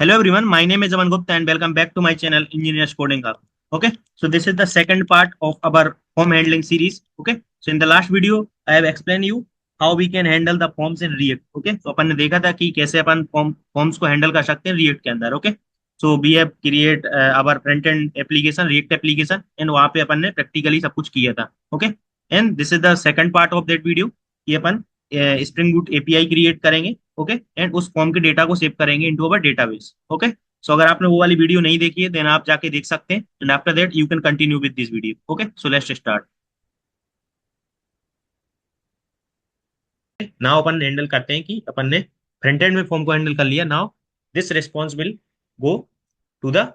Hello everyone, my name is Aman Gupta and welcome back to my channel Engineers Coding Hub. Okay, so this is the second part of our form handling series. Okay, so in the last video I have explained you how we can handle the forms in React. Okay, so अपन ने देखा था कि कैसे अपन forms को handle कर सकते हैं React के अंदर. Okay, so we have create our front end application React application and वहाँ पे अपन ने practically सब कुछ किया था. Okay, and this is the second part of that video कि अपन स्प्रिंग बूट एपीआई क्रिएट करेंगे. ओके, एंड उस फॉर्म के डेटा को सेव करेंगे इनटू अवर डेटाबेस. ओके, सो अगर आपने वो वाली वीडियो नहीं देखी है देन आप जाके देख सकते हैं and after that you can continue with this video. Okay, so let's start. Now अपन हैंडल करते हैं कि अपन ने फ्रंट एंड में फॉर्म को हैंडल कर लिया. Now this response will go to the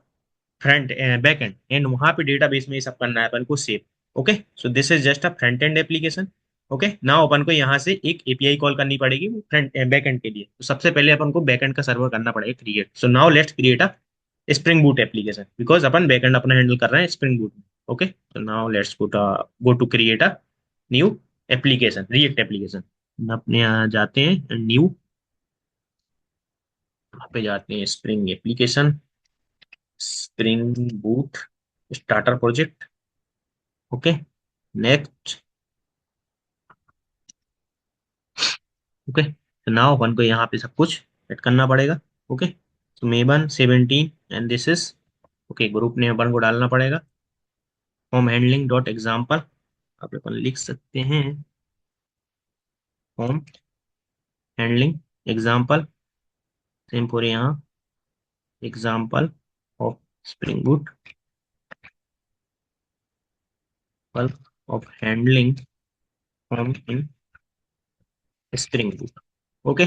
front back end and वहां पे डेटाबेस में ये सब करना है अपन को save. Okay, so this is just a front end application. Okay, now अपन को यहाँ से एक एपीआई कॉल करनी पड़ेगी फ्रंट बैक एंड के लिए. तो सबसे पहले अपन को बैक एंड का सर्वर करना पड़ेगा create. So now let's create a Spring Boot application because अपन बैक एंड अपना हैंडल कर रहे हैं स्प्रिंग बूट में. Okay, so now let's go to create a new application React application. अपने यहाँ जाते हैं न्यू, वहाँ पे जाते हैं Spring application Spring Boot starter project. Okay, next. Okay, तो नाउ अपन को यहाँ पे सब कुछ सेट करना पड़ेगा. ओके, तो मेबन 17 and this is okay. Group name अपन को डालना पड़ेगा होम हैंडलिंग डॉट एग्जाम्पल. आप अपन लिख सकते हैं होम हैंडलिंग एग्जाम्पल. सेम पूरे यहाँ example of spring boot of handling home in spring boot. Okay,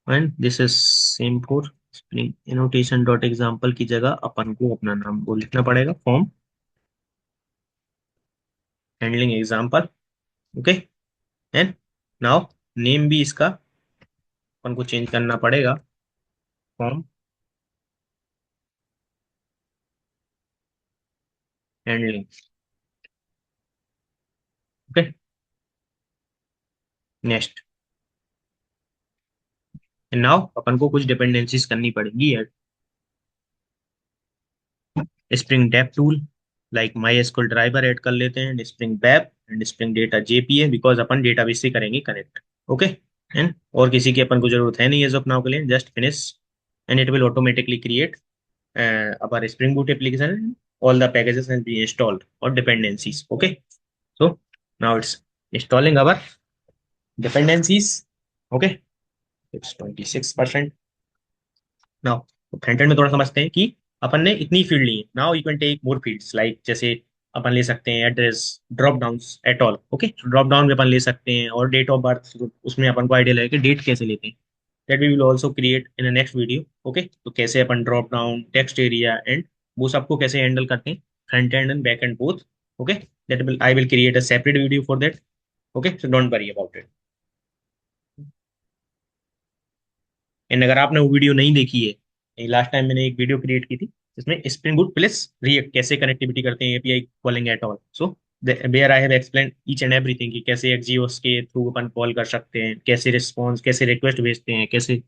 and this is same for spring annotation dot example की जगह अपन को अपना नाम वो लिखना पड़ेगा form handling example. Okay, and now name भी इसका अपन को चेंज करना पड़ेगा form handling. Okay, next. And now अपन को कुछ डिपेंडेंसीज करनी पड़ेगी यार. Spring dev tool like MySQL driver add कर लेते हैं, spring bap and spring data JPA because upon database से करेंगे कनेक्ट. ओके, एंड और किसी की अपन को जरूरत है नहीं एज ऑफ नाउ के लिए. Just finish and it will automatically create our Spring Boot application. All the packages has been installed or dependencies. Okay, so now it's installing our dependencies. Okay, it's 26%. now front end में थोड़ा समझते हैं कि अपन ने इतनी field ली. Now you can take more fields like जैसे अपन ले सकते हैं address drop down at all. Okay, drop down में अपन ले सकते हैं और डेट ऑफ बर्थ. उसमें अपन को आइडिया लगे कि डेट कैसे लेते हैं. That we will also create in the next video. Okay, तो कैसे अपन drop down text area and वो सबको कैसे हैंडल करते हैं front end and back end both. Okay, that will I will create a separate video for that. Okay, so don't worry about it. And अगर आपने वो वीडियो नहीं देखी है, लास्ट टाइम मैंने एक वीडियो क्रिएट की थी जिसमें स्प्रिंग बूट प्लस रिएक्ट कैसे कनेक्टिविटी करते हैं API calling at all. So where I have explain each and everything कि कैसे एक्जियोस के थ्रू अपन कॉल कर सकते हैं, कैसे रिस्पॉन्स कैसे रिक्वेस्ट भेजते हैं, कैसे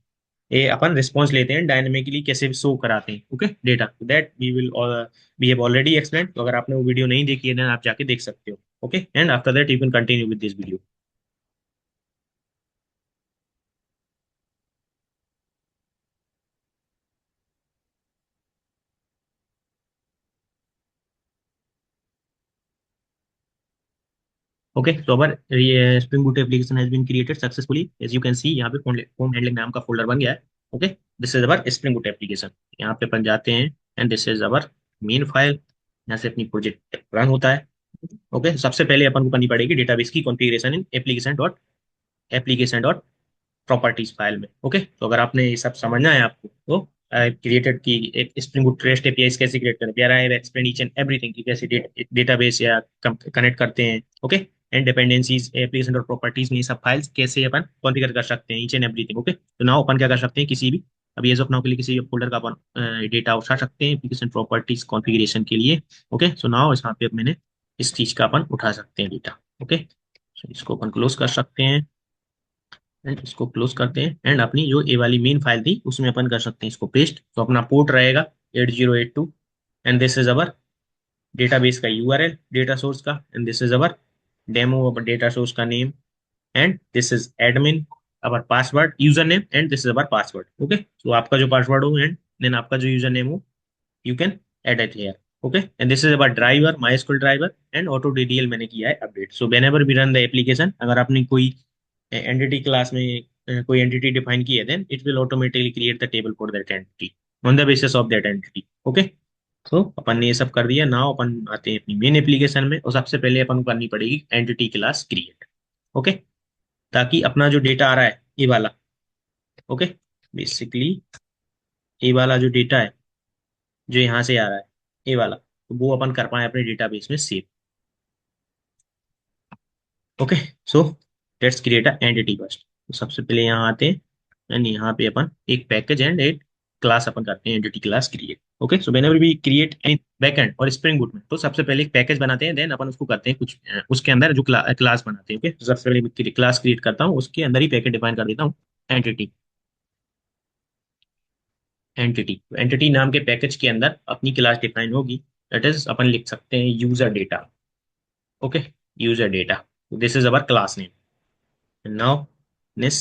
ये अपन रिस्पॉन्स लेते हैं डायनेमिकली, कैसे शो कराते हैं. Okay, data that we have already explain. तो अगर आपने वो वीडियो नहीं देखी है देन आप जाके देख सकते हो. Okay, and after that you can continue with this video. Okay, so our Spring Boot application has been created successfully. As you can see, यहाँ पे form handling नाम का फोल्डर बन गया है. Okay, this is our Spring Boot application. यहाँ पे अपन जाते हैं and this is our main file. यहाँ से अपनी प्रोजेक्ट रन होता है. ओके, सबसे पहले अपन को करनी पड़ेगी डेटाबेस की कॉन्फ़िगरेशन इन एप्लीकेशन डॉट प्रॉपर्टीज फाइल में. ओके, तो अगर आपने ये सब समझना है आपको तो क्रिएटेड की एक स्प्रिंग बूट रेस्ट एपीआई कैसे क्रिएट करें, where I have explain each and everything कि कैसे डेटाबेस या कनेक्ट करते हैं. ओके, एंड डिपेंडेंसीज एप्लीकेशन और प्रॉपर्टीज में ये सब फाइल्स कैसे अपन कॉन्फ़िगर कर सकते हैं ईच एंड एवरीथिंग. ओके, तो नाउ अपन क्या कर सकते हैं किसी भी अभी एज ऑफ नाउ के लिए किसी फोल्डर का अपन डेटा उठा सकते हैं एप्लीकेशन प्रॉपर्टीज कॉन्फ़िगरेशन के लिए. ओके, सो नाउ यहाँ पे मैंने इस चीज का अपन उठा सकते हैं डेटा. ओके, सो इसको अपन क्लोज कर सकते हैं एंड इसको क्लोज करते हैं एंड अपनी जो ए वाली मेन फाइल थी उसमें अपन कर सकते हैं इसको पेस्ट। तो अपना पोर्ट रहेगा 8082 and this is our database का यूआरएल डेटा सोर्स का and this is our demo data source का name and this is admin our password user name and this is our password. Okay, तो आपका जो password हो and then आपका जो user name हो you can add it here. Okay, and this is about driver MySQL driver and auto DDL मैंने किया है update. so whenever we run the application अगर आपने कोई entity class में कोई entity define की है then it will automatically create the table for that entity on the basis of that entity। okay, so अपन ने ये सब कर दिया। नाउ अपन आते हैं अपनी मेन एप्लीकेशन में और सबसे पहले अपन को करनी पड़ेगी एंटिटी क्लास क्रिएट। ओके, ताकि अपना जो डेटा आ रहा है ये वाला, ओके, बेसिकली ये वाला जो डेटा है जो यहाँ से आ रहा है ये वाला, तो वो अपन कर पाए अपने डेटाबेस में save. Okay, so let's create a entity first. तो सबसे पहले यहाँ आते हैं एंड यहाँ पे अपन एक पैकेज एंड एक क्लास अपन करते हैं entity class create. Okay, so whenever we create any backend और स्प्रिंग बूट में तो सबसे पहले एक पैकेज बनाते हैं देन अपन उसको करते हैं कुछ उसके अंदर जो क्लास बनाते हैं। ओके, तो सबसे पहले क्लास क्रिएट करता हूँ उसके अंदर ही पैकेज डिफाइन कर देता हूँ एंटिटी। एंटिटी नाम के पैकेज के अंदर अपनी क्लास डिफाइन होगी दैट इज अपन लिख सकते हैं user data. Okay, user data, this is our class name now this।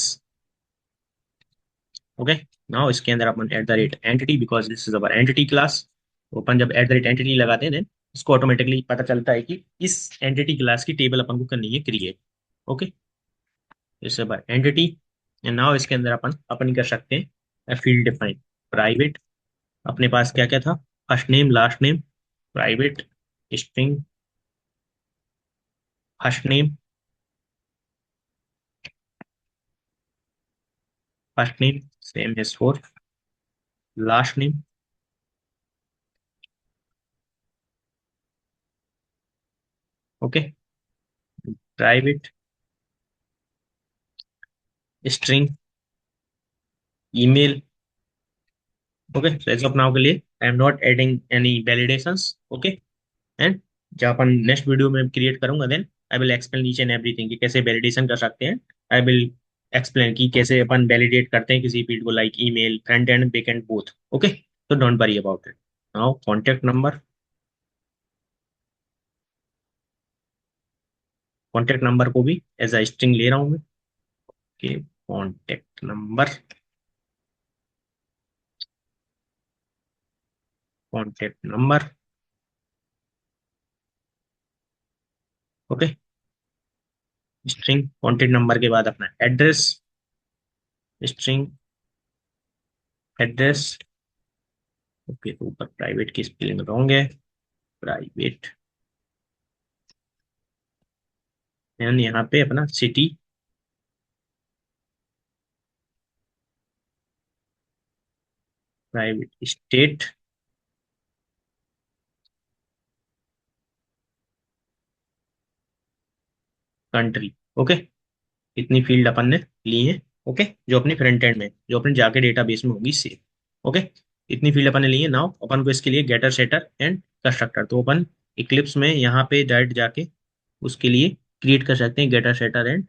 Okay, now इसके अंदर अपन at the rate entity because this is our entity class. तो अपन जब एट द रेट एंटिटी लगाते हैं then इसको ऑटोमेटिकली पता चलता है कि इस एंटिटी क्लास की टेबल अपन को करनी है क्रिएट। ओके, इस अवर एंटिटी एंड नाउ इसके अंदर अपन अपन कर सकते हैं फील्ड डिफाइन प्राइवेट। अपने पास क्या क्या था, first name last name, private string first name, first name same as for, last name. Okay, private string email. Okay, so as of now के लिए I am not adding any validations. Okay, and जब अपन next video में create करूंगा then I will explain each and everything कि कैसे validation कर सकते हैं। आई विल एक्सप्लेन कि कैसे अपन वैलिडेट करते हैं किसी फील्ड को like email front end back end both. Okay, तो don't worry about it. Now contact number को भी एज अ स्ट्रिंग ले रहा हूँ मैं कि contact number. Okay, string contact number के बाद अपना एड्रेस स्ट्रिंग एड्रेस। ओके, तो ऊपर प्राइवेट की स्पेलिंग रॉन्ग है, प्राइवेट एंड यहाँ पे अपना city, private state, country. Okay, इतनी फील्ड अपन ने ली है। ओके, जो अपने फ्रंट एंड में जो अपने जाके डेटाबेस में होगी सेव। ओके, इतनी फील्ड अपन ने ली है। नाउ अपन को इसके लिए गेटर सेटर एंड कंस्ट्रक्टर, तो अपन इक्लिप्स में यहाँ पे डायरेक्ट जाके उसके लिए क्रिएट कर सकते हैं गेटर सेटर एंड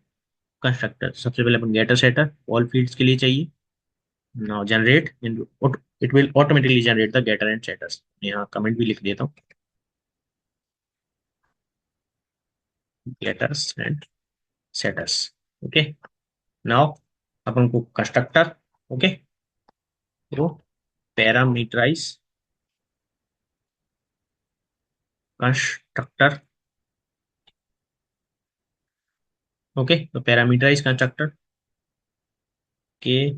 कंस्ट्रक्टर। सबसे पहले अपन गेटर सेटर ऑल फील्ड्स के लिए चाहिए। Now generate it will automatically generate the getter and setters. यहाँ कमेंट भी लिख देता हूँ getters and setters. Okay, now अपन को कंस्ट्रक्टर। ओके, तो पैरामीटराइज कंस्ट्रक्टर। ओके, तो पैरामीटराइज कंस्ट्रक्टर के,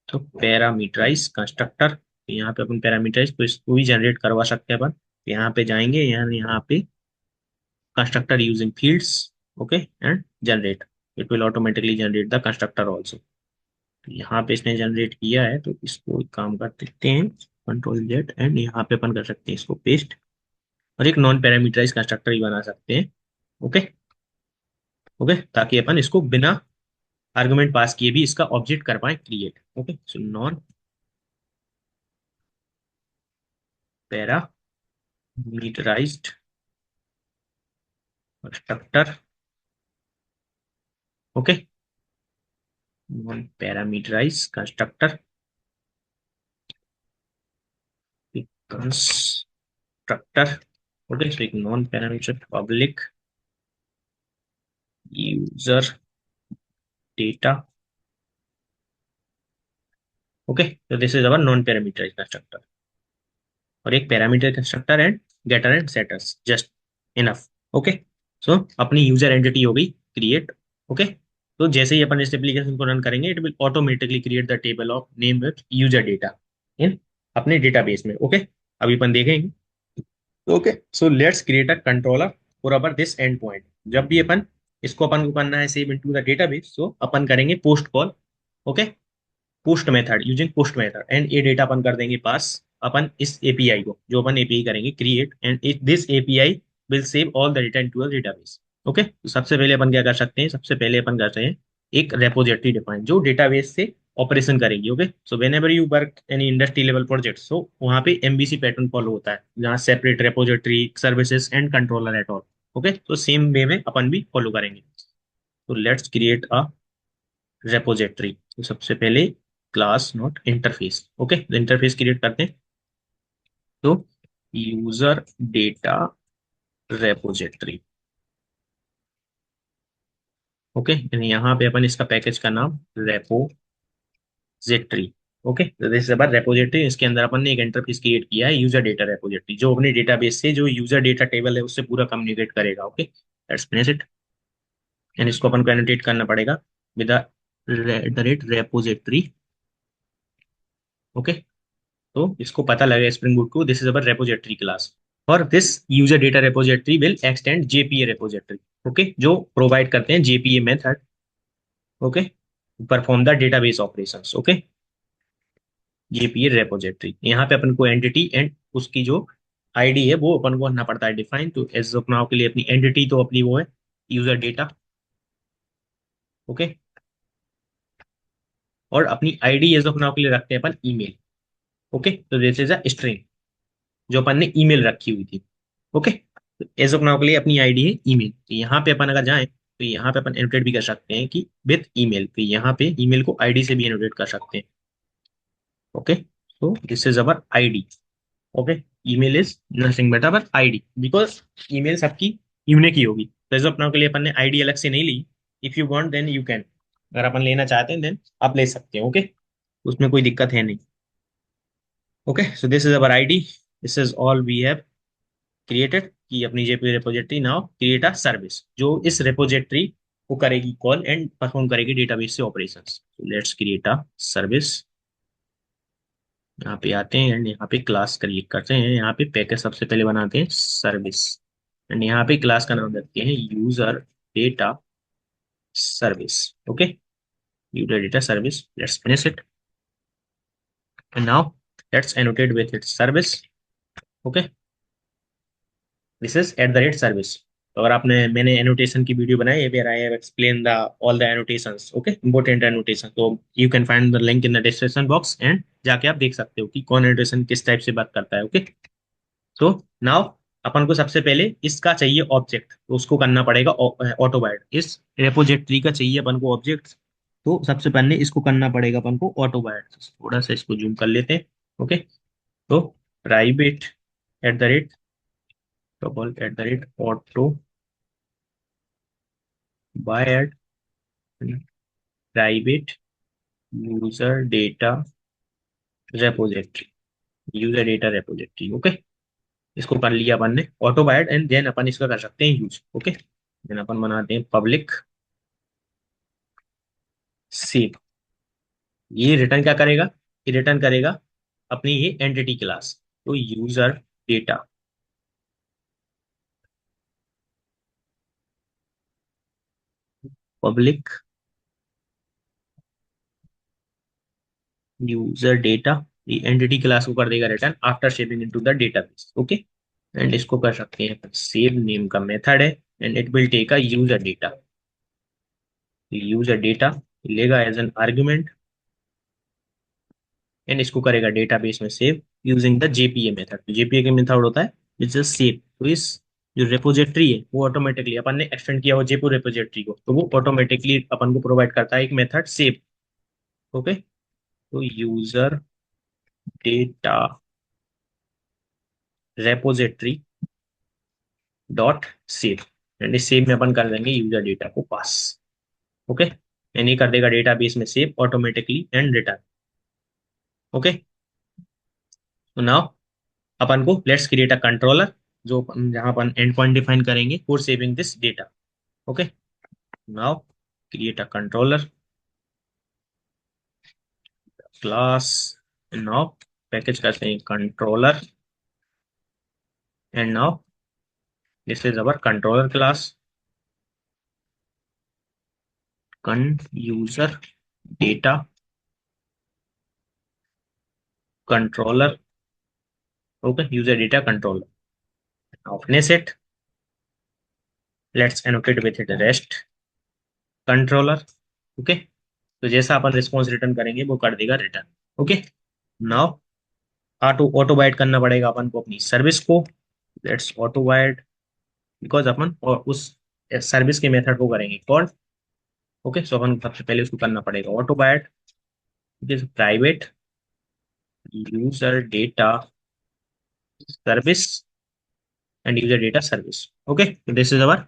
तो पैरामीटराइज कंस्ट्रक्टर यहाँ पे अपन पैरामीटराइज तो इसको भी जनरेट करवा सकते हैं अपन। यहाँ पे जाएंगे यहाँ यहाँ पे constructor using fields. Okay, and generate it will automatically generate the constructor also. तो यहाँ पे इसने जनरेट किया है तो इसको एक काम कर देते हैं कंट्रोल जेड एंड यहाँ पे अपन कर सकते हैं इसको पेस्ट और एक नॉन पैरामीटराइज कंस्ट्रक्टर ही बना सकते हैं। ओके, ओके, ताकि अपन इसको बिना आर्गुमेंट पास किए भी इसका ऑब्जेक्ट कर पाए create. Okay, so non parameterized constructor. Okay, non parameterize constructor, constructor, okay. So एक नॉन parameter public user data, okay. तो this is our non parameterize constructor, और एक parameter constructor and getter and setters, just enough, okay. सो अपनी user entity हो गई create, okay. तो जैसे ही अपन इस एप्लीकेशन को रन करेंगे, it will automatically create the table of name with user data in अपने डेटाबेस में, ओके। अभी अपन देखेंगे, okay. So let's create a controller for our this end point. जब भी अपन इसको अपन को करना है सेव इनटू द डेटाबेस, तो अपन करेंगे post call, okay. Post method using post method, and ये डेटा अपन कर देंगे पास अपन इस एपीआई को, जो अपन एपीआई करेंगे create, and this API will save all the data into a database, okay. तो सबसे पहले अपन क्या कर सकते हैं, सबसे पहले अपन करते हैं एक रेपोजिटरी डिफाइन जो डेटाबेस से ऑपरेशन करेगी, okay. So whenever you work any industry level project, so वहाँ पे एमबीसी पैटर्न फॉलो होता है, जहाँ separate repository services and controller at all, okay. तो सेम वे में अपन भी फॉलो करेंगे। तो लेट्स क्रिएट अ रेपोजिटरी। तो सबसे पहले class not interface, okay. Interface create करते हैं। तो यूजर डेटा रेपोजिटरी, ओके। यहाँ पे अपन इसका पैकेज का नाम repository, okay. This is repository, इसके अंदर अपन ने एक इंटरफेस क्रिएट किया है यूजर डेटा रेपोजिटरी, जो अपने डेटाबेस से जो यूजर डेटा टेबल है उससे पूरा कम्युनिकेट करेगा, okay. Let's finish it, and इसको अपन को एनोटेट करना पड़ेगा with the rate repository, okay. तो इसको पता लगे स्प्रिंग बूट को, this is our repository class, और this user data repository will extend JPA repository, okay, जो प्रोवाइड करते हैं JPA method, okay, perform the database operations, okay. JPA repository, यहाँ पे अपन को एंटिटी एंड उसकी जो आईडी है वो अपन को करना पड़ता है डिफाइन। तो एज ऑफ नाउ के लिए अपनी एंटिटी तो अपनी वो है यूजर डेटा, ओके। और अपनी आईडी एज ऑफ नाउ के लिए रखते हैं अपन ईमेल, ओके। तो दिस इज अ स्ट्रिंग जो अपन ने ईमेल रखी हुई थी, ओके। एज ऑफ नाउ के लिए अपनी आईडी है ईमेल। तो यहाँ पे अपन अगर जाएं, तो यहाँ पे अपन एनोटेट भी कर सकते हैं कि विथ ईमेल, तो यहाँ पे ईमेल को आईडी से भी एनोटेट कर सकते हैं, okay. So this is our ID, okay. Email is nothing but our ID, because email सबकी यूनिक ही होगी। तो एज ऑफ नाउ के लिए अपन ने आईडी अलग से नहीं ली। If you want then you can, अगर अपन लेना चाहते हैं देन आप ले सकते हैं, ओके। उसमें कोई दिक्कत है नहीं, okay. So this is our ID, this is all we have created, कि अपनी JP repository now create a service जो इस रिपोजिटरी को करेगी कॉल एंड परफॉर्म करेगी डेटाबेस से operations. Let's create a service, यहाँ पे आते हैं एंड यहाँ पे क्लास क्रिएट करते हैं। यहाँ पे पैकेज सबसे पहले बनाते हैं सर्विस, एंड यहाँ पे क्लास का नाम रखते हैं user data service, okay. User data service, let's finish it, and now let's annotate with it service, okay. This is at the rate service. तो अगर आपने मैंने एनोटेशन की वीडियो बनाई है where I have explain the all the annotations, okay, important annotation, तो you can find the link in the description box, and जाके आप देख सकते हो कि कौन एनोटेशन किस टाइप से बात करता है, ओके। तो नाउ अपन को सबसे पहले इसका चाहिए ऑब्जेक्ट, तो उसको करना पड़ेगा ऑटोबाइड। इस रेपोजिटरी का चाहिए अपन को ऑब्जेक्ट, तो सबसे पहले इसको करना पड़ेगा अपन को ऑटोबाइड। थोड़ा सा इसको जूम कर लेते हैं, ओके। तो private eight the rate double eight the rate auto by private user data repository, user data repository, okay. इसको कर लिया अपन ने ऑटो बायड, एंड देन अपन इसका कर सकते हैं यूज, ओके। देन अपन बनाते हैं पब्लिक सेव। ये रिटर्न क्या करेगा, ये रिटर्न करेगा अपनी ये एंटिटी क्लास। तो user data, public user data, ये एंटिटी क्लास को कर देगा return after shaping into the database, okay. And इसको कर सकते हैं सेव नेम का मेथड है, and it will take a user data, user data लेगा एज एन आर्ग्यूमेंट, एंड इसको करेगा डेटाबेस में save using the JPA method. JPA के मेथड होता है विच इज सेव। तो इस जो रेपोजिटरी है वो ऑटोमेटिकली अपन ने एक्सटेंड किया हुआ जेपू रेपोजिटरी को, तो वो ऑटोमेटिकली अपन को प्रोवाइड करता है एक मेथड सेव, ओके, तो user data repository dot save, and इस सेव में अपन कर देंगे यूजर डेटा को पास। ओके, यानी कर देगा डेटाबेस में save automatically and return. Okay, तो नाउ अपन को लेट्स क्रिएट अ कंट्रोलर, जो जहां अपन एंड पॉइंट डिफाइन करेंगे for saving this data. Okay, now create a controller class, now package करते हैं controller, and now this is our controller class con user data controller. Okay, user data controller. Now finish it. Let's annotate with it rest controller. Okay, तो जैसा अपन response return करेंगे वो कर देगा return. Okay, now auto auto wide करना पड़ेगा अपन को अपनी सर्विस को। लेट्स ऑटो वाइड, बिकॉज अपन और उस सर्विस के मेथड को करेंगे कॉल। ओके, सो अपन सबसे पहले उसको करना पड़ेगा auto wide, private user data service and user data service. Okay, this is our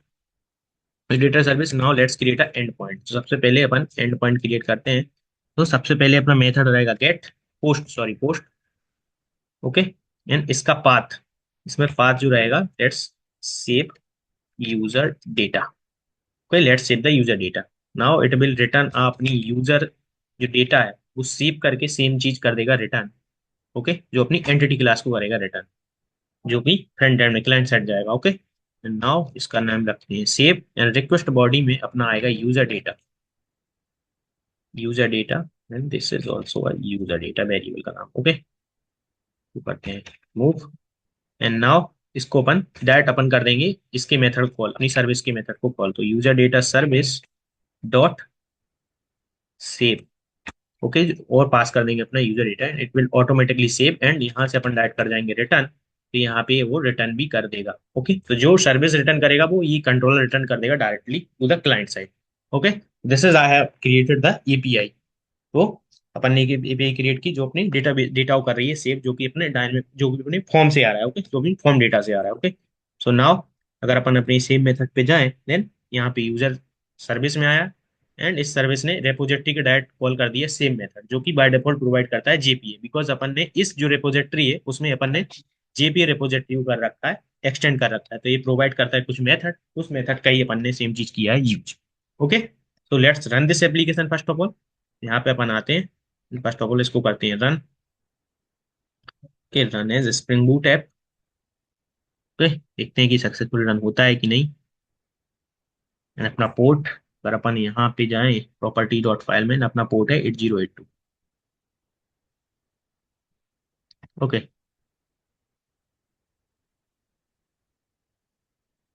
data service. Now let's create a and point. तो सबसे पहले अपन एंड पॉइंट क्रिएट करते हैं। तो सबसे पहले अपना मेथड रहेगा get post, sorry post. Okay, and इसका पाथ, इसमें पाथ जो रहेगा let's save user data. Okay, let's save the user data. Now it will return अपनी यूजर जो डेटा है वो सेव करके सेम चीज कर देगा रिटर्न। ओके, जो अपनी एंटिटी क्लास को करेगा रिटर्न, जो कि फ्रंट एंड में क्लाइंट साइड जाएगा। ओके, नाउ इसका नाम रखते हैं सेव, एंड रिक्वेस्ट बॉडी में अपना आएगा user data, user data, and this is also a user data variable का नाम। ओके, तो करते हैं मूव, एंड नाउ इसको अपन डायरेक्ट अपन कर देंगे इसके मेथड कॉल, अपनी सर्विस के मेथड को कॉल। तो user data service dot save. Okay, और पास कर देंगे अपना user data, it will automatically save, and यहाँ से अपन डायरेक्ट कर जाएंगे रिटर्न, तो यहाँ पे वो रिटर्न भी कर देगा। ओके, तो जो सर्विस रिटर्न करेगा वो ये कंट्रोलर रिटर्न कर देगा directly to the client side. Okay, this is I have created the API. तो अपन ने एपीआई क्रिएट की जो अपनी डेटा डेटा को कर रही है सेव, जो कि अपने डायनेमिक, जो कि अपने फॉर्म से आ रहा है। ओके, जो भी फॉर्म डेटा से आ रहा है। ओके, सो नाउ अगर अपन अपने सेम मेथड पे जाएं, देन यहाँ पे यूजर सर्विस में आया, एंड इस सर्विस ने रेपोजिटरी के डायरेक्ट कॉल कर दिया सेम मेथड, जो कि बाय डिफॉल्ट प्रोवाइड करता है जेपीए, बिकॉज अपन ने इस जो रेपोजिटरी है उसमें अपन ने जेपीए रेपोजिटरी को कर रखा है, एक्सटेंड कर रखा है, तो ये प्रोवाइड करता है कुछ मेथड, उस मेथड का ही अपन ने सेम चीज किया है यूज। ओके, तो let's run this application first of all. यहाँ पे अपन आते हैं, फर्स्ट ऑफ ऑल इसको करते हैं रन, के run as Spring Boot app. Okay, देखते हैं कि सक्सेसफुल रन होता है कि नहीं। एंड अपना पोर्ट, अगर अपन यहाँ पे जाएं प्रॉपर्टी डॉट फाइल में, अपना पोर्ट है 8082। Okay,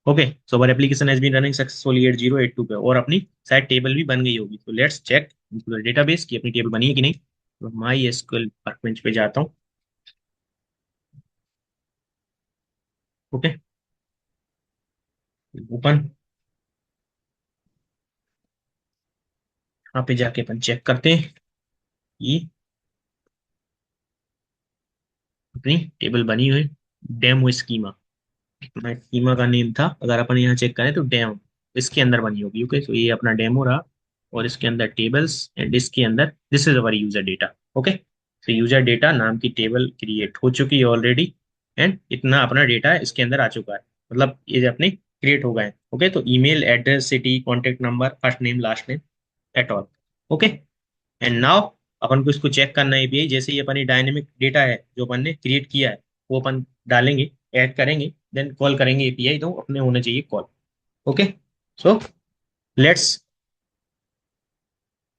okay, so our application has been running successfully 8082 पे, और अपनी शायद टेबल भी बन गई होगी। तो लेट्स चेक डेटाबेस की अपनी टेबल बनी है कि नहीं। तो माई एसक्यूएल वर्कबेंच पे जाता हूँ। ओके, ओपन, यहाँ पे जाके अपन चेक करते हैं ये अपनी टेबल बनी हुई डेमो स्कीमा, मैं स्कीमा का नेम था, अगर अपन यहाँ चेक करें तो डेमो इसके अंदर बनी होगी। ओके, तो ये अपना डेमो रहा, और इसके अंदर टेबल्स, एंड इसके अंदर this is our user data. Okay, तो यूजर डेटा नाम की टेबल क्रिएट हो चुकी है ऑलरेडी, एंड इतना अपना डेटा इसके अंदर आ चुका है, मतलब ये अपने क्रिएट हो गए। ओके, तो email address city contact number first name last name at all. Okay, and now अपन को इसको चेक करना है एपीआई, जैसे ही अपन डायनेमिक डेटा है जो अपन ने क्रिएट किया है वो अपन डालेंगे, ऐड करेंगे, देन कॉल करेंगे एपीआई, तो अपने होना चाहिए call. Okay, so let's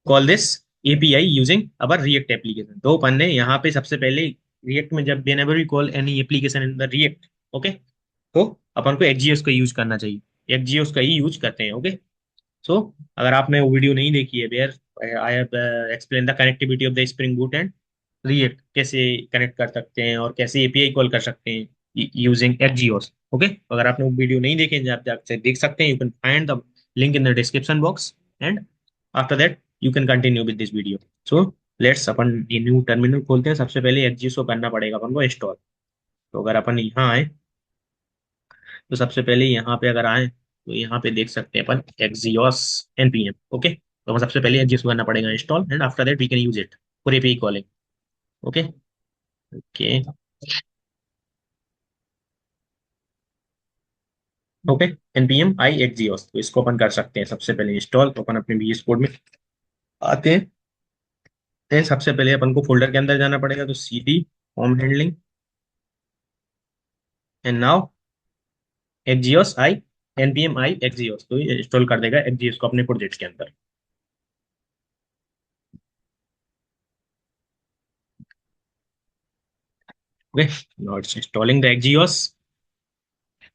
call this API using our react application. तो अपन ने यहाँ पे सबसे पहले रिएक्ट में जब whenever we call any application in the react, okay, तो अपन को एक्सजीएस का यूज करना चाहिए, एक्सजीएस का ही यूज करते हैं। ओके, सो अगर आपने वो वीडियो नहीं देखी है, where I have explain the connectivity of the spring boot and React, कैसे कनेक्ट कर सकते हैं और कैसे एपीआई कॉल कर सकते हैं यूजिंग एक्सजीओस। ओके, अगर आपने वो वीडियो नहीं देखे हैं, आप जाके देख सकते हैं, you can find the link in the description box, and after that you can continue with this video. So let's अपन ये न्यू टर्मिनल खोलते हैं। सबसे पहले एक्जियोस को करना पड़ेगा अपन को इंस्टॉल। तो अगर अपन यहाँ आए, तो सबसे पहले यहाँ पे अगर आए तो यहाँ पे देख सकते हैं अपन एक्जियोस npm। ओके, तो हमें सबसे पहले एक्जियोस को करना पड़ेगा install, and after that we can use it for API calling. Okay. Okay. Okay, npm i Axios, तो इसको अपन कर सकते हैं सबसे पहले इंस्टॉल। तो अपन अपने VS कोड में आते हैं। सबसे पहले अपन को फोल्डर के अंदर जाना पड़ेगा, तो cd home handling, and now Axios I npm i Axios, तो ये इंस्टॉल कर देगा एक्जियोस को अपने प्रोजेक्ट के अंदर। Okay, now it's installing the Axios.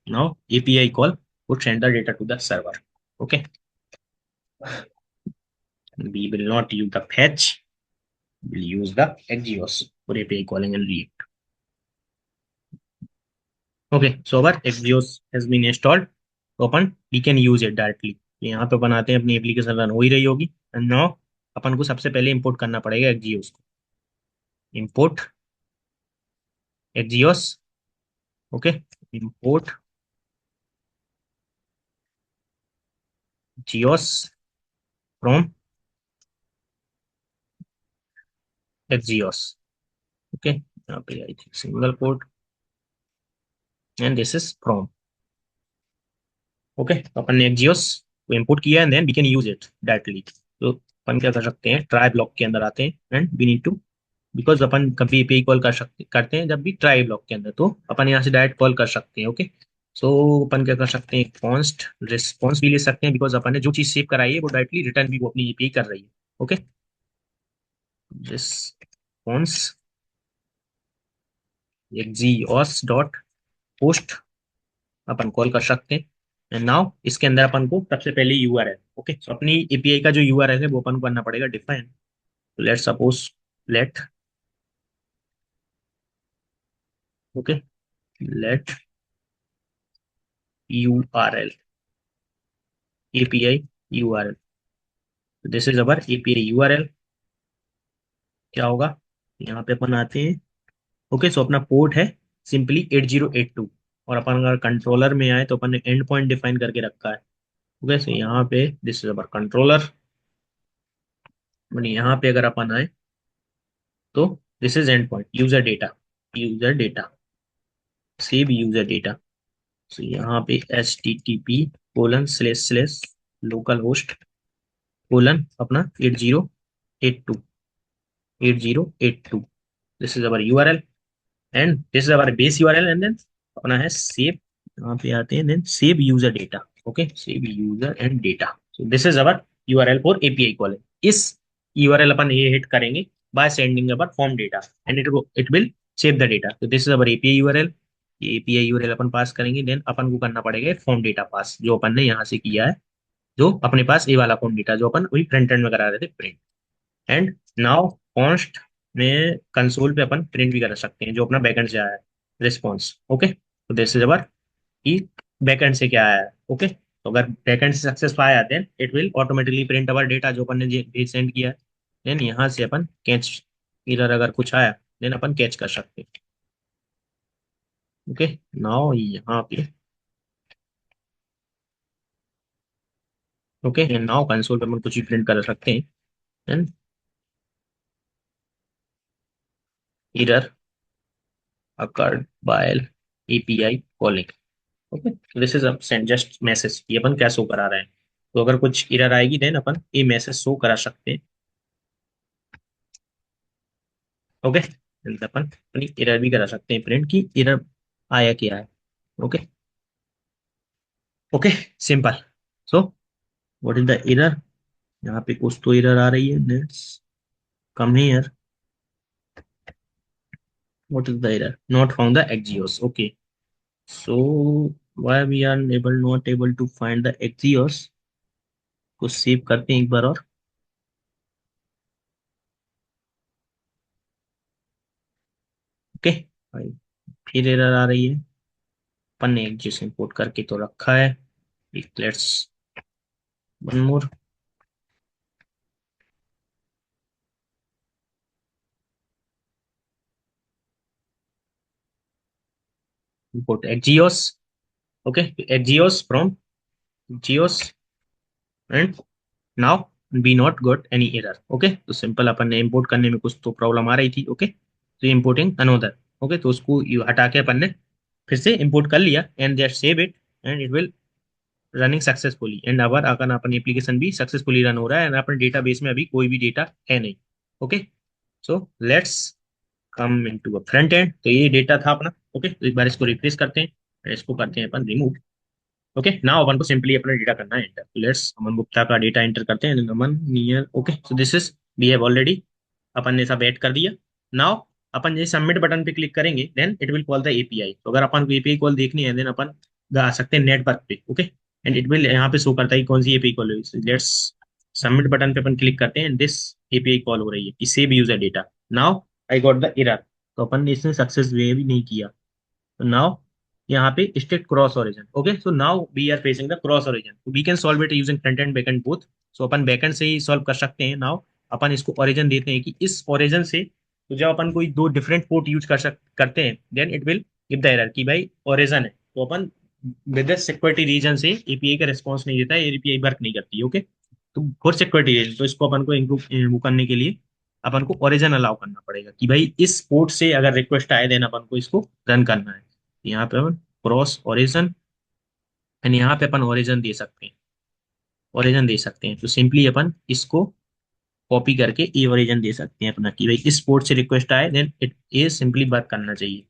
Now API call would send the data to the server. Okay, we will not use the fetch, we'll use the Axios for API calling and read. Okay, so our Axios has been installed, तो अपन we can use it directly। यहाँ पे बनाते हैं अपनी application run हो ही रही होगी। And now अपन को सबसे पहले इंपोर्ट करना पड़ेगा एक्जियोस को। Import Axios. Okay, import Axios from Axios. Okay, यहाँ पे I think single code, and this is from. Okay, तो अपन ने एक्जियोस को इंपोर्ट किया and then we can use it directly. तो अपन क्या कर सकते हैं, ट्राई ब्लॉक के अंदर आते हैं and we need to, because अपन कभी एपीआई कॉल कर सकते करते हैं जब भी ट्राई ब्लॉक के अंदर, तो अपन यहाँ से डायरेक्ट कॉल कर सकते हैं। ओके, सो अपन क्या कर सकते हैं, कॉन्स्ट रिस्पॉन्स भी ले सकते हैं, बिकॉज अपन ने जो चीज सेव कराई है वो डायरेक्टली रिटर्न भी वो अपनी एपीआई कर रही है। Okay, response axios dot post अपन कॉल कर सकते हैं। एंड नाउ इसके अंदर अपन को सबसे पहले यूआरएल, ओके, सो अपनी एपीआई का जो यूआरएल है वो अपन को करना पड़ेगा define. Let suppose, let, okay, let URL, API URL, this is our API URL. क्या होगा, यहाँ पे अपन आते हैं। ओके, सो अपना पोर्ट है सिंपली 8082, और अपन अगर कंट्रोलर में आए तो अपन ने एंड पॉइंट डिफाइन करके रखा है। ओके, सो यहाँ पे दिस इज अवर कंट्रोलर। यहाँ पे अगर अपन आए तो this is end point, user data, user data, save user data. So यहाँ पे http:// लोकल होस्ट कोलन अपना 8082 this is our URL, and this is our base URL, and then अपना है सेव। यहाँ पे आते हैं, then save user data. Okay, save user and data, so this is our URL for API calling. इस URL अपन ये hit करेंगे by sending our form data, and it will save the data. तो this is our API URL. ये API URL अपन पास करेंगे, then अपन को करना पड़ेगा फॉर्म डेटा पास, जो अपन ने यहाँ से किया है, जो अपने पास ये वाला फॉर्म डेटा जो अपन वही फ्रंट एंड में करा रहे थे प्रिंट। एंड नाउ कॉन्स्ट में कंसोल पे अपन प्रिंट भी कर सकते हैं जो अपना बैकएंड से आया है, रिस्पॉन्स। ओके, तो दिस इज अवर कि बैकएंड से क्या आया है। ओके, तो अगर बैकएंड से सक्सेस पाया then it will automatically print our data जो अपन ने भेज सेंड किया है। देन यहाँ से अपन कैच, इधर अगर कुछ आया देन अपन कैच कर सकते हैं। ओके, नाउ यहाँ पे, ओके, नाउ कंसोल पे अपन कुछ भी प्रिंट कर सकते हैं। And error occurred by API calling. Okay, this is send just message, ये अपन क्या शो करा रहे हैं। तो अगर कुछ एरर आएगी देन अपन ये मैसेज शो करा सकते हैं। ओके, अपन अपनी एरर भी करा सकते हैं प्रिंट की एरर आया क्या है। Okay, okay, simple. So what is the error, यहाँ पे कुछ तो एरर आ रही है, let's come here. What is the error, not found the Axios. Okay, so why we are able not able to find the Axios, को save करते हैं एक बार और। ओके, फिर एरर आ रही है, अपन ने एक्जियोस इंपोर्ट करके तो रखा है। Let's one more. import at geos. Okay, at geos from geos, and now we not got any error. Okay, तो सिंपल अपन ने इंपोर्ट करने में कुछ तो प्रॉब्लम आ रही थी। ओके, तो इंपोर्टिंग अनोदर। ओके, तो उसको हटा के अपन ने फिर से इंपोर्ट कर लिया and just save it and it will running successfully and our अगर अपन एप्लीकेशन भी सक्सेसफुली रन हो रहा है एंड अपन डेटाबेस में अभी कोई भी डेटा है नहीं। Okay, so let's come into a front and. तो ये डेटा था अपना। ओके, तो एक बार इसको रिफ्रेश करते हैं and इसको करते हैं अपन रिमूव। ओके, नाउ अपन को सिंपली अपना डेटा करना है एंटर। लेट्स अमन गुप्ता का डेटा एंटर करते हैं अमन नियर। Okay, so this is we have already अपन ने सब ऐड कर दिया। नाउ अपन ये सबमिट बटन पे क्लिक करेंगे then it will call the API. तो अगर अपन को एपीआई कॉल देखनी है देन अपन आ सकते हैं नेटवर्क पे। ओके, एंड इट विल यहाँ पे शो करता है कि कौन सी एपीआई कॉल हुई। लेट्स सबमिट बटन पे अपन क्लिक करते हैं दिस एपीआई कॉल हो रही है कि save user data. Now I got the error. तो अपन ने इसने सक्सेस वे भी नहीं किया। So now यहाँ पे state cross origin. Okay, so now we are facing the cross origin. We can solve it using front end back end both. So अपन बैक एंड से ही सॉल्व कर सकते हैं। नाउ अपन इसको ओरिजिन देते हैं कि इस ओरिजिन से तो जब अपन कोई दो डिफरेंट पोर्ट यूज करते हैं then it will give the error कि भाई ओरिजिन है। तो अपन विद सिक्योरिटी रीजन से एपीआई का रिस्पॉन्स नहीं देता है, एपीआई वर्क नहीं करती है। ओके, तो फॉर सिक्योरिटी रीजन तो इसको अपन को इम्प्रूव करने के लिए अपन को ओरिजिन अलाउ करना पड़ेगा कि भाई इस पोर्ट से अगर रिक्वेस्ट आए देन अपन को इसको रन करना है। यहाँ पे अपन क्रॉस ओरिजिन एंड यहाँ पे अपन ओरिजिन दे सकते हैं। ओरिजिन दे सकते हैं तो सिंपली अपन इसको कॉपी करके ये ओरिजिन दे सकते हैं अपना कि भाई इस पोर्ट से रिक्वेस्ट आए देन इट ये सिंपली वर्क करना चाहिए।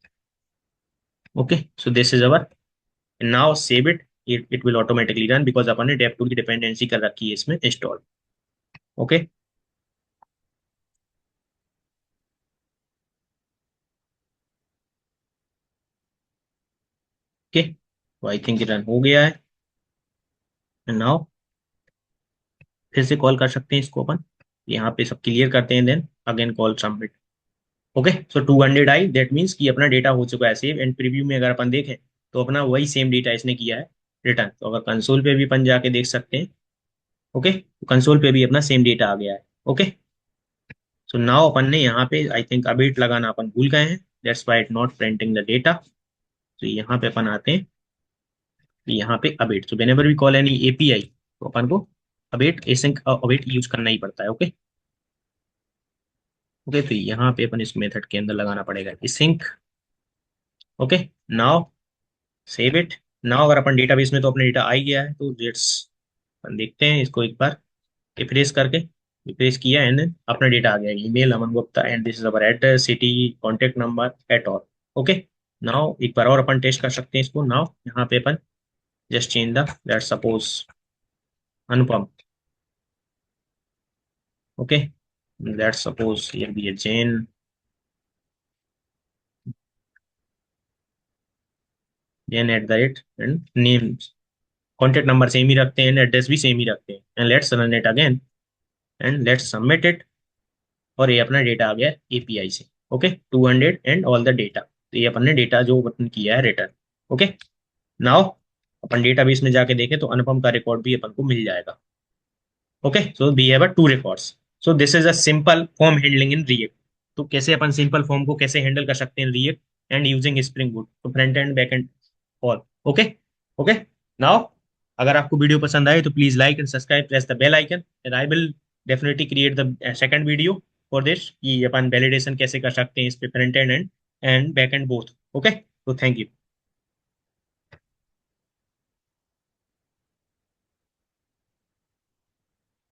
Okay, so this is our now save it. It will automatically run because अपन ने डेव टूल की डिपेंडेंसी कर रखी है इसमें इंस्टॉल। ओके, ओके, तो आई थिंक रन हो गया है एंड नाउ फिर से कॉल कर सकते हैं इसको अपन। यहाँ पे सब क्लियर करते हैं then again call submit. Okay, so 200 आई दैट मीन्स कि अपना डेटा हो चुका है सेव एंड प्रीव्यू में अगर अपन देखें तो अपना वही सेम डेटा इसने किया है रिटर्न। तो अगर कंसोल पे भी अपन जाके देख सकते हैं। ओके, तो कंसोल पे भी अपना सेम डेटा आ गया है। ओके, सो नाउ अपन ने यहाँ पे आई थिंक अबेट लगाना अपन भूल गए हैं that's why it not printing the data. तो यहाँ पे अपन आते हैं यहाँ पे अबेट। तो whenever we call any API तो अपन को अबेट एसिंक अबेट यूज करना ही पड़ता है। ओके, ओके, तो यहाँ पे अपन इस मेथड के अंदर लगाना पड़ेगा async. Okay, now save it. Now अगर अपन डेटाबेस में तो अपना डेटा आ ही गया है तो लेट्स अपन देखते हैं इसको एक बार रिफ्रेश करके। रिफ्रेश किया एंड अपना डेटा आ गया email Aman Gupta and this is our address city contact number eight all. Okay, now एक बार और अपन टेस्ट कर सकते हैं इसको। नाउ यहाँ पे अपन just change the let's suppose Anupam. Okay, let's suppose ये भी है Jain Jain at the rate and name contact number same ही रखते हैं एंड एड्रेस भी सेम ही रखते हैं and let's run it again and let's submit it. और ये अपना डेटा आ गया एपीआई से। Okay, 200 and all the data. तो ये अपन ने डेटा जो अपन किया है रिटर्न। ओके, नाउ अपन डेटाबेस में जाके देखें तो अनुपम का रिकॉर्ड भी अपन को मिल जाएगा। Okay, so we have a two records. So this is a simple form handling in React. तो कैसे अपन सिंपल फॉर्म को कैसे हैंडल कर सकते हैं React and using Spring Boot तो front end back end all. Okay, okay, now अगर आपको वीडियो पसंद आए तो please like and subscribe press the bell icon and I will definitely create the second video for this कि अपन validation कैसे कर सकते हैं इस पे front end and back end both. Okay, तो थैंक यू।